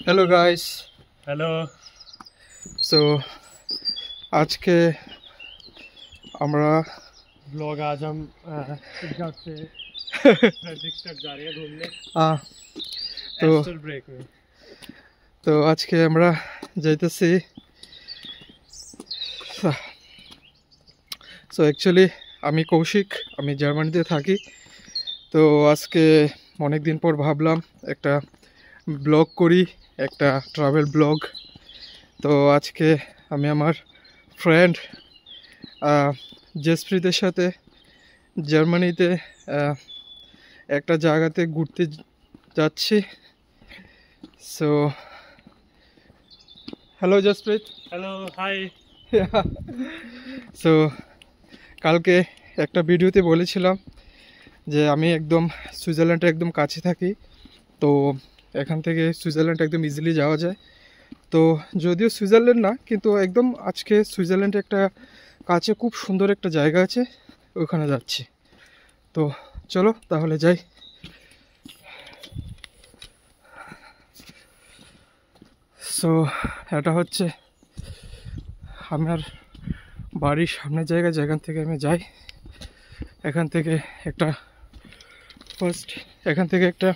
Hello guys. Hello. सो आज के আমরা ब्लॉग आज हम स्टटगार्ट से फ्रेडरिक्सबर्ग जा रहे हैं घूमने तो एस्टर ब्रेक में। তো আজকে আমরা যাইতেছি। সো অ্যাকচুয়ালি আমি কৌশিক, আমি জার্মানিতে থাকি। তো আজকে অনেক দিন পর ভাবলাম একটা ব্লগ করি, একটা ট্রাভেল ব্লগ। তো আজকে আমি আমার ফ্রেন্ড জেসপ্রীতের সাথে জার্মানিতে একটা জায়গাতে ঘুরতে যাচ্ছি। So hello Jasprit. Hello hi. So কালকে একটা ভিডিওতে বলেছিলাম যে আমি একদম সুইজারল্যান্ডের একদম কাছে থাকি। তো এখান থেকে সুইজারল্যান্ড একদম ইজিলি যাওয়া যায়। তো যদিও সুইজারল্যান্ড না, কিন্তু একদম আজকে সুইজারল্যান্ডে একটা কাছে খুব সুন্দর একটা জায়গা আছে, ওখানে যাচ্ছি। তো চলো তাহলে যাই। সো এটা হচ্ছে আমার বাড়ির সামনের জায়গা, যেখান থেকে আমি যাই। এখান থেকে একটা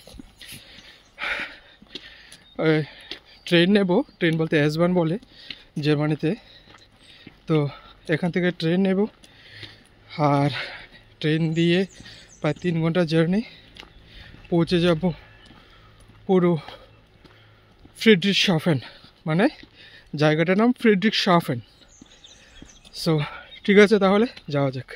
ট্রেন নেব। ট্রেন বলতে S-Bahn বলে জার্মানিতে। তো এখান থেকে ট্রেন নেব, আর ট্রেন দিয়ে প্রায় 3 ঘন্টা জার্নি, পৌঁছে যাব পুরো ফ্রিডরিখশাফেন, মানে জায়গাটার নাম ফ্রিডরিখশাফেন। সো ঠিক আছে, তাহলে যাওয়া যাক।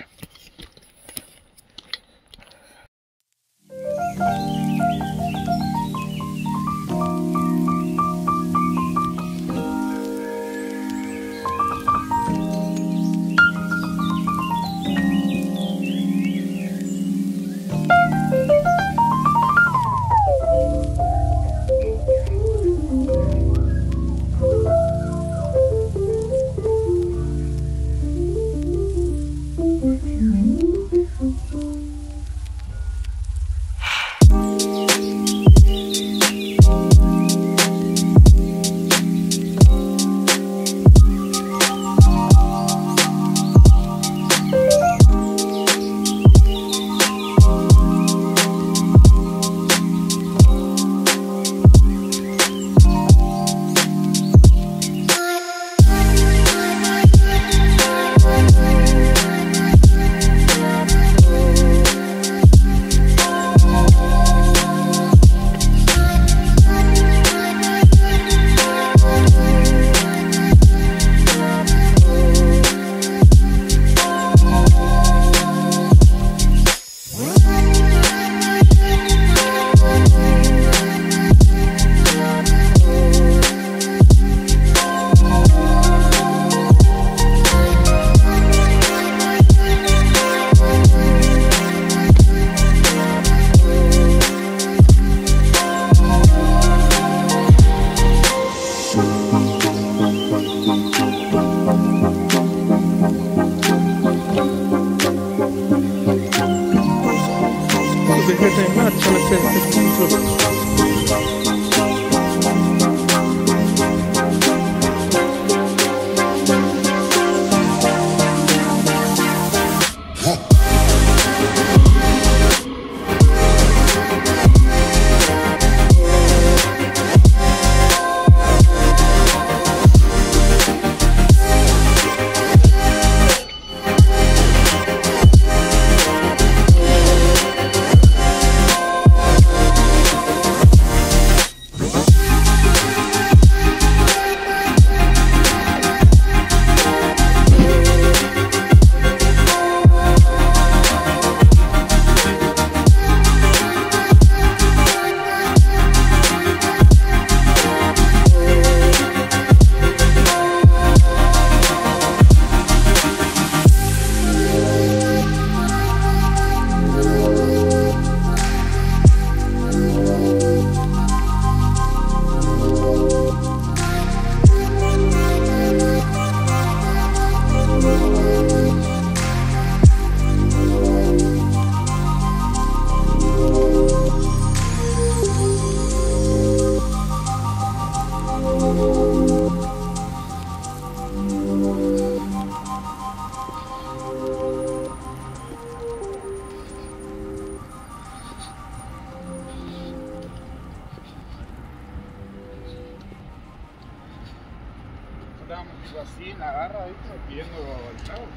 Así la agarra, ¿viste? Pidiendo el trago.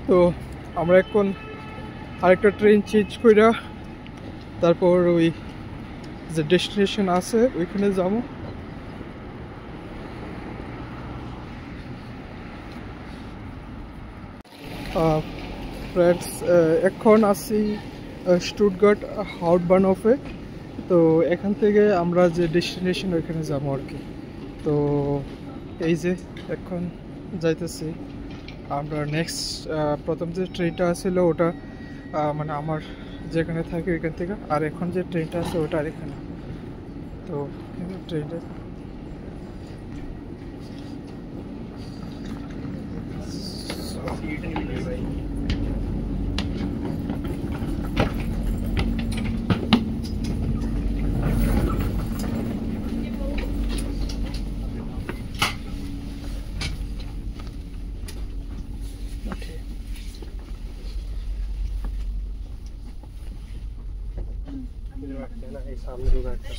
তো আমরা এখন আরেকটা ট্রেন চেঞ্জ কইরা তারপর ওই যে ডেস্টিনেশন আছে ওইখানে যাবো। ফ্রেন্ডস, এখন আছি স্টুটগার্ট হাউটবার্নহোফে। তো এখান থেকে আমরা যে ডেস্টিনেশন ওইখানে যাবো আর কি। তো এই যে এখন যাইতেছি আমরা। নেক্সট প্রথম যে ট্রেনটা আসছিল ওটা মানে আমার যেখানে থাকি ওইখান থেকে, আর এখন যে ট্রেনটা আছে ওটা আর এখানে। তো ট্রেনটা सामने दो बैठा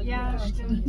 Ja, stimmt.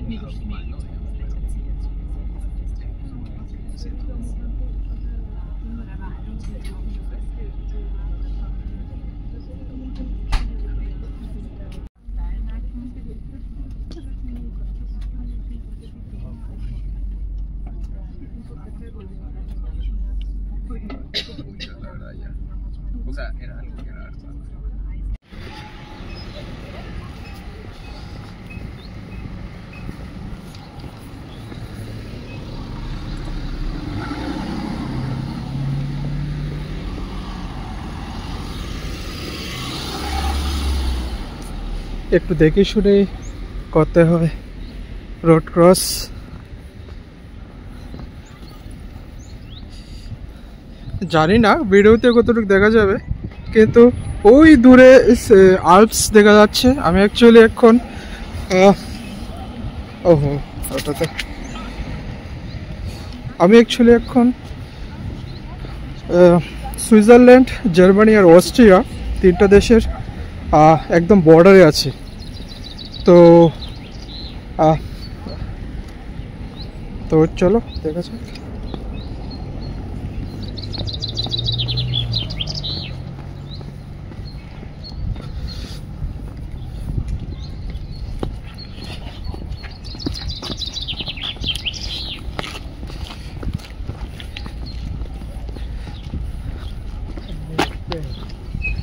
La verdad, ya. O sea, era algo que era verdad. একটু দেখে শুনে করতে হয় রোড ক্রস। জানি না ভিডিওতে কতটুকু দেখা যাবে, কিন্তু ওই দূরে আল্পস দেখা যাচ্ছে। আমি অ্যাকচুয়ালি এখন ওহো ওটাতে আমি অ্যাকচুয়ালি এখন সুইজারল্যান্ড, জার্মানি আর অস্ট্রিয়া তিনটা দেশের একদম বর্ডারে আছে। তো তো চলো দেখা যাক।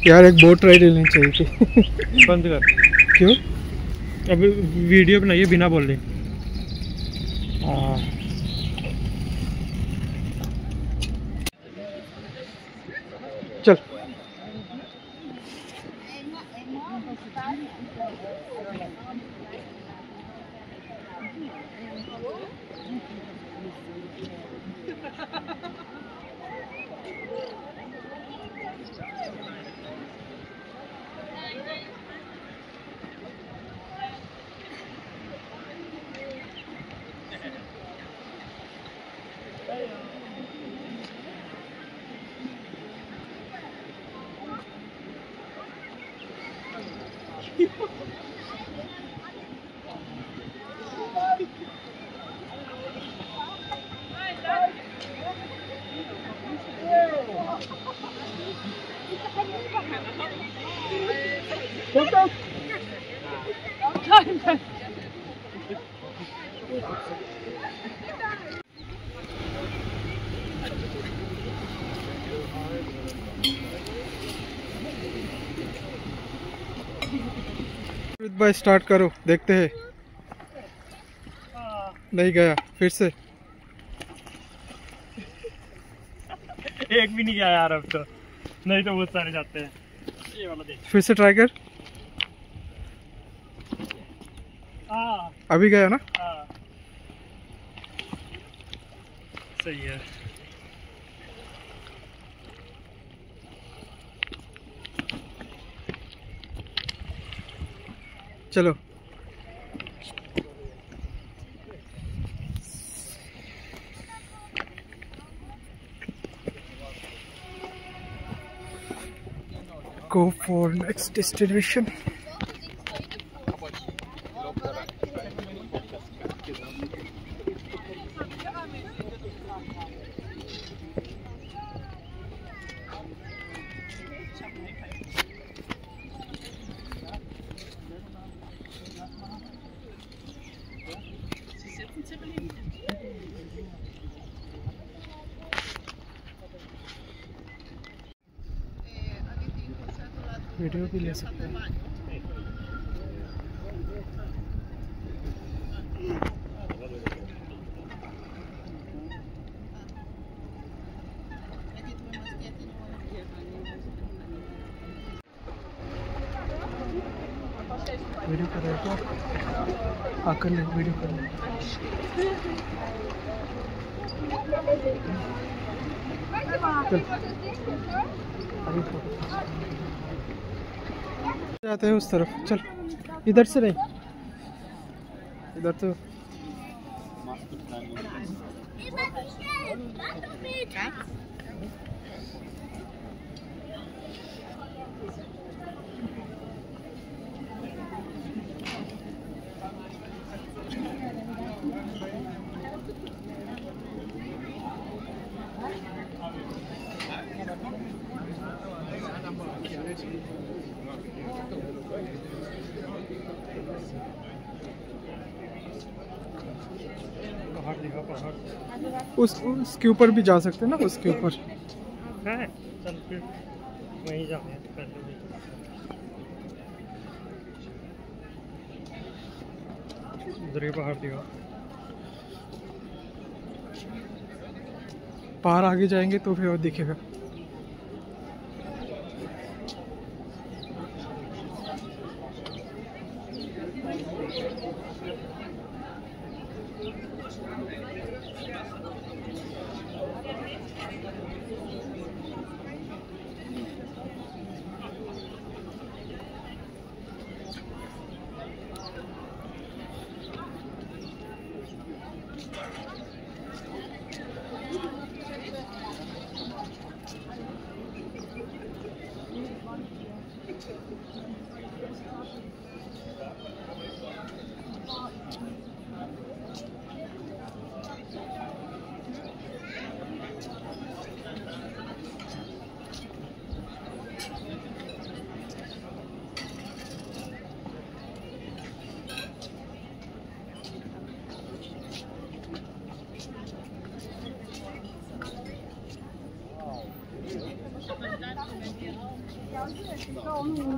यार एक बोट राइड लेनी चाहिए थी। बंद कर, क्यों? अब वीडियो बनाइए बिना बोले। चल भाई स्टार्ट करो, देखते हैं। नहीं गया, फिर से एक भी नहीं गया यार अब तो, नहीं तो बहुत सारे जाते हैं। ये वाला देख, फिर से ट्राई कर। अभी गया ना? सही है। चलो go for next destination. Video भी ले सकते हैं। वीडियो कर रहे हो क्या? आकर ले वीडियो कर ले। चल अभी फोटो जाते हैं उस तरफ। चल इधर से नहीं, इधर तो पहाड़ दिखा, पहाड़ उसके ऊपर भी जा सकते हैं ना, उसके ऊपर। है। चल फिर वहीं जाते हैं पहले। उधर ही पहाड़ दिखा। पहाड़ आगे जाएंगे तो फिर और दिखेगा।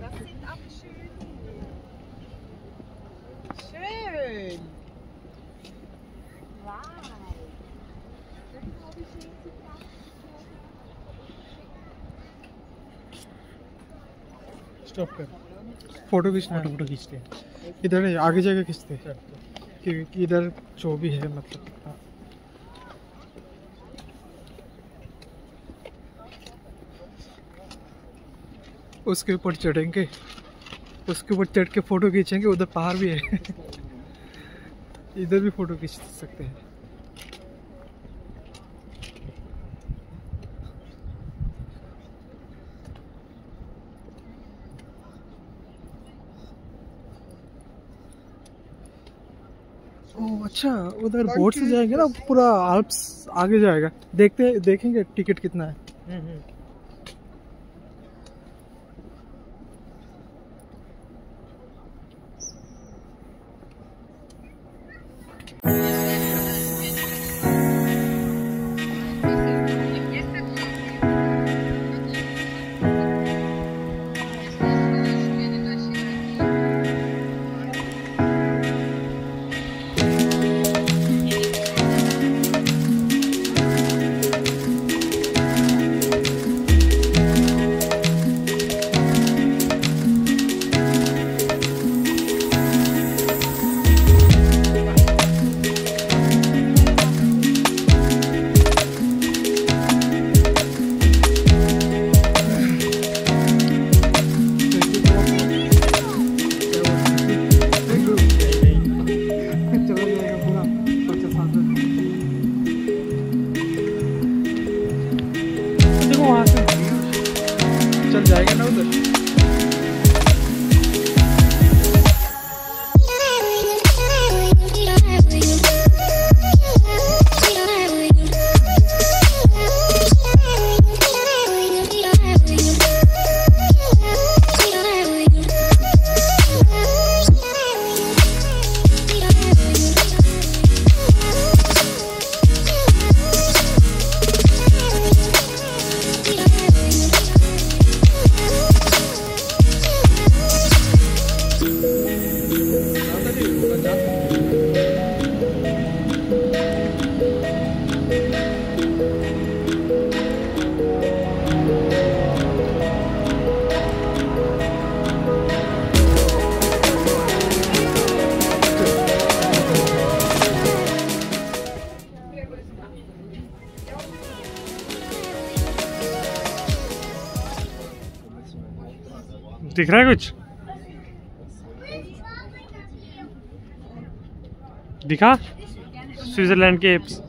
Das sieht auch schön. schön Wow. Das habe ich nicht gedacht. Stop कर। फोटो खींचना फोटो खींचते हैं। इधर नहीं, आगे जाके खींचते हैं कि इधर जो भी है मतलब। हाँ। उसके ऊपर चढ़ेंगे, उसके ऊपर चढ़ के फोटो खींचेंगे। उधर पहाड़ भी है इधर भी फोटो खींच सकते हैं। ओह अच्छा, उधर बोट से जाएंगे ना, पूरा आल्प्स आगे जाएगा। देखेंगे टिकट कितना है। चल जाएगा ना उधर। दिख रहा है कुछ? दिखा स्विट्जरलैंड के एप्स।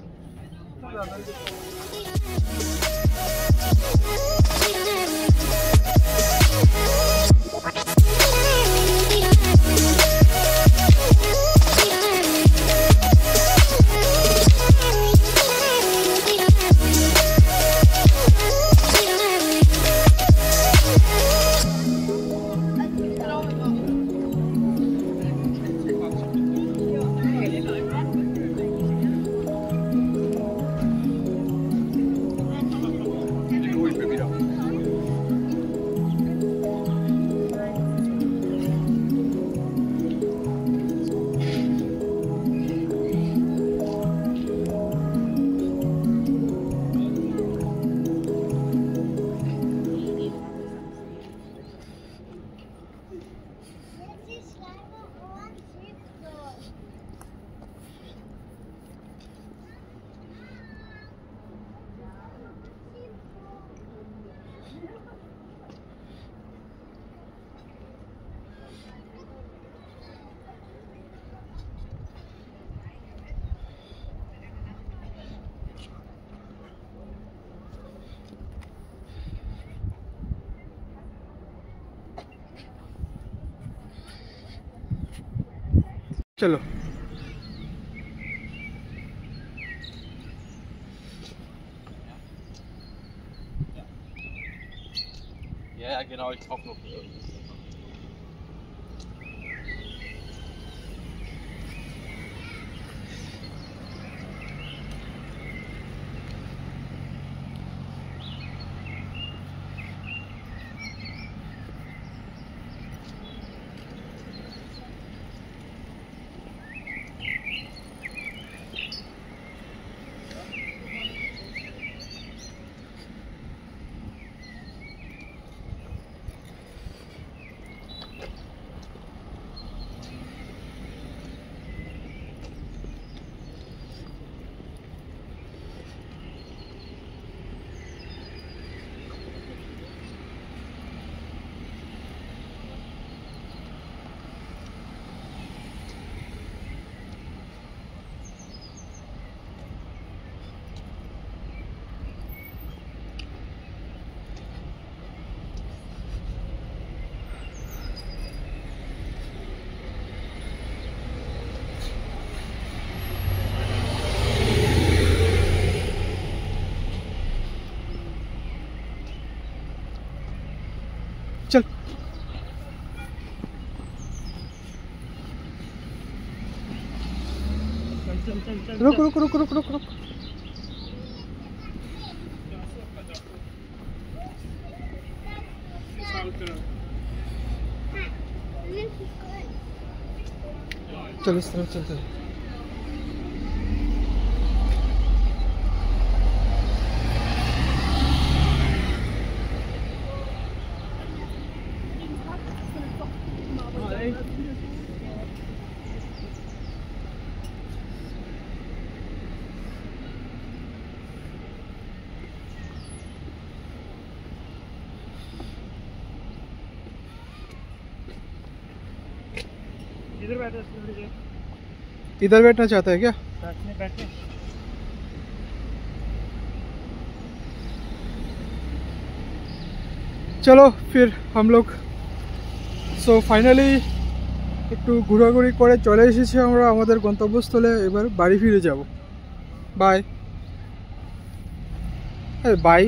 चलो Ja, genau, ich auch noch. चल रुक रुक रुक रुक रुक रुक चल इस तरफ चलते हैं। इधर बैठे इधर बैठना चाहता है क्या? बैठने चलो फिर हम लोग সো ফাইনালি একটু ঘোরাঘুরি করে চলে এসেছি আমরা আমাদের গন্তব্যস্থলে। এবার বাড়ি ফিরে যাব। Bye bye.